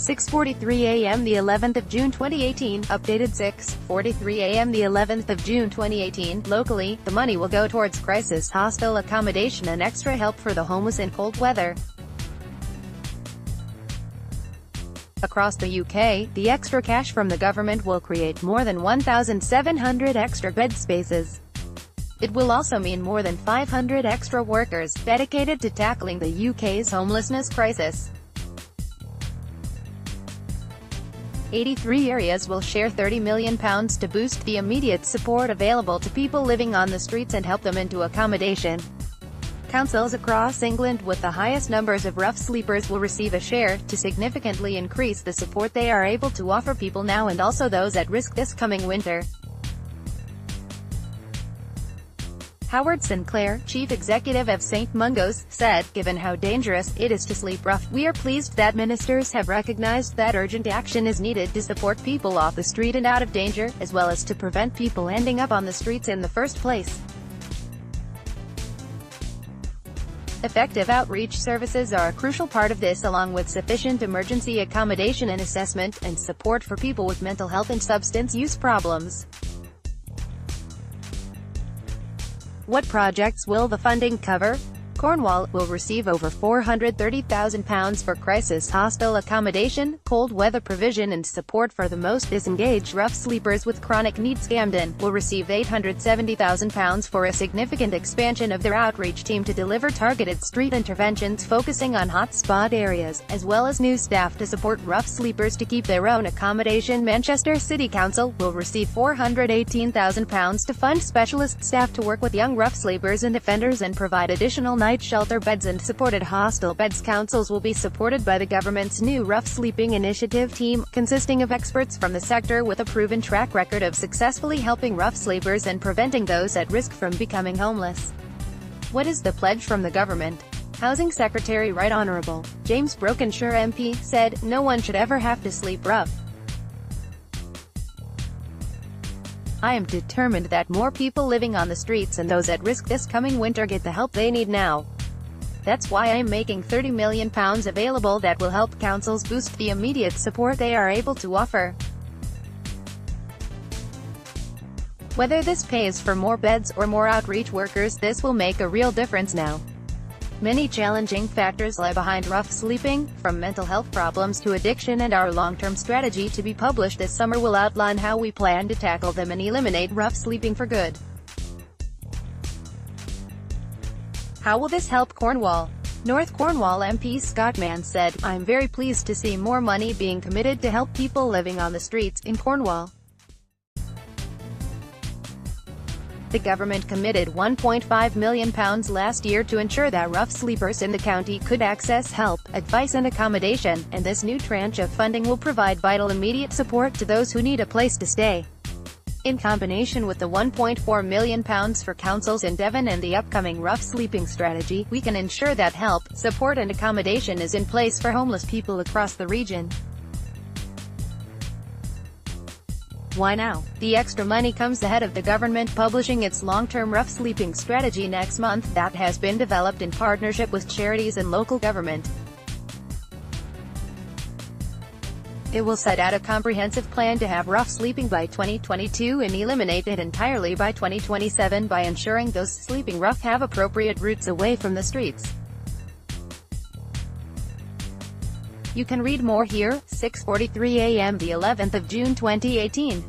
6:43 a.m. the 11th of June 2018, updated 6:43 a.m. the 11th of June 2018. Locally, the money will go towards crisis hostel accommodation and extra help for the homeless in cold weather. Across the UK, the extra cash from the government will create more than 1,700 extra bed spaces. It will also mean more than 500 extra workers, dedicated to tackling the UK's homelessness crisis. 83 areas will share £30 million to boost the immediate support available to people living on the streets and help them into accommodation. Councils across England with the highest numbers of rough sleepers will receive a share, to significantly increase the support they are able to offer people now and also those at risk this coming winter. Howard Sinclair, chief executive of St Mungo's, said, "Given how dangerous it is to sleep rough, we are pleased that ministers have recognised that urgent action is needed to support people off the street and out of danger, as well as to prevent people ending up on the streets in the first place." Effective outreach services are a crucial part of this, along with sufficient emergency accommodation and assessment, and support for people with mental health and substance use problems. What projects will the funding cover? Cornwall will receive over £430,000 for crisis hostel accommodation, cold weather provision and support for the most disengaged rough sleepers with chronic needs. Camden will receive £870,000 for a significant expansion of their outreach team to deliver targeted street interventions focusing on hotspot areas, as well as new staff to support rough sleepers to keep their own accommodation. Manchester City Council will receive £418,000 to fund specialist staff to work with young rough sleepers and offenders and provide additional night shelter beds and supported hostel beds. Councils will be supported by the government's new Rough Sleeping Initiative team, consisting of experts from the sector with a proven track record of successfully helping rough sleepers and preventing those at risk from becoming homeless. What is the pledge from the government? Housing Secretary Right Honourable James Brokenshire MP said, "No one should ever have to sleep rough. I am determined that more people living on the streets and those at risk this coming winter get the help they need now. That's why I am making £30 million available that will help councils boost the immediate support they are able to offer. Whether this pays for more beds or more outreach workers, this will make a real difference now." Many challenging factors lie behind rough sleeping, from mental health problems to addiction, and our long-term strategy to be published this summer will outline how we plan to tackle them and eliminate rough sleeping for good. How will this help Cornwall? North Cornwall MP Scott Mann said, "I'm very pleased to see more money being committed to help people living on the streets in Cornwall. The government committed £1.5 million last year to ensure that rough sleepers in the county could access help, advice and accommodation, and this new tranche of funding will provide vital immediate support to those who need a place to stay. In combination with the £1.4 million for councils in Devon and the upcoming rough sleeping strategy, we can ensure that help, support and accommodation is in place for homeless people across the region." Why now? The extra money comes ahead of the government publishing its long-term rough sleeping strategy next month, that has been developed in partnership with charities and local government. It will set out a comprehensive plan to have rough sleeping by 2022 and eliminate it entirely by 2027 by ensuring those sleeping rough have appropriate routes away from the streets. You can read more here. 6:43 a.m. the 11th of June 2018.